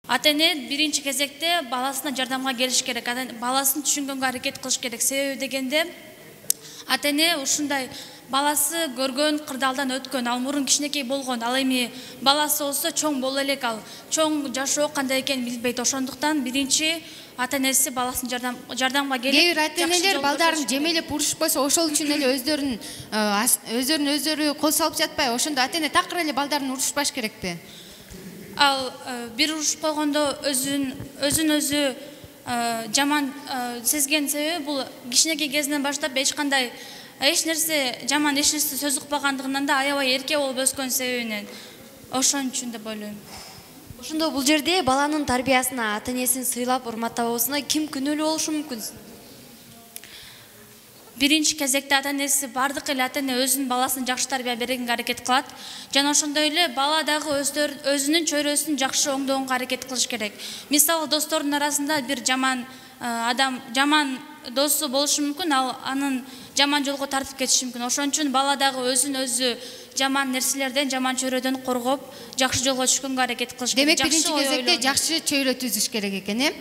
Ата-эне биринчи кезекте баласына жардамга келиш керек, баласын түшүнгөнгө аракет кылыш керек. Себеби дегенде ата-эне ушундай баласы көргөн кырдаалдан өткөн, ал мурун кичинекей болгон, ал эми баласы болсо чоң боло элек, ал чоң жашоо кандай экенин билбейт. Ошондуктан биринчи ата-энеси баласын жардамга келип, кээ бир ата-энелер балдарын жемелеп урушпаса, ошол үчүн эле өздөрү кол салып жатпайбы? Ошондо ата-эне такыр эле балдарын урушпаш керекпи? Ал бир урушуп койгондо өзүн өзү жаман сезген себеби бул кичинекей кезинен баштап эч нерсе жаман эч нерсе сөз укпагандыгынан да аябай эрке болуп өскөн себебинен. Ошон үчүн деп ойлойм. Ошондо бул жерде баланын тарбиясына, ата-энесин сыйлап урматтабоосуна ким күнөөлүү болушу мүмкүн? Биринчи кезекте ата-энеси бардык эле ата-эне өзүнүн баласына жакшы тарбия бергенге аракет кылат. Жана ошондой эле бала дагы өзүнүн чөйрөсүн жакшы оңдогонго аракет кылыш керек. Мисалы достордун арасында бир жаман досу болушу мүмкүн, ал анын жаман жолго тартып кетиши мүмкүн. Ошон үчүн бала дагы өзүн өзү жаман нерселерден, жаман чөйрөдөн коргоп, жакшы жолго түшкөнгө аракет кылыш керек. Демек биринчи кезекте жакшы чөйрө түзүш керек экен,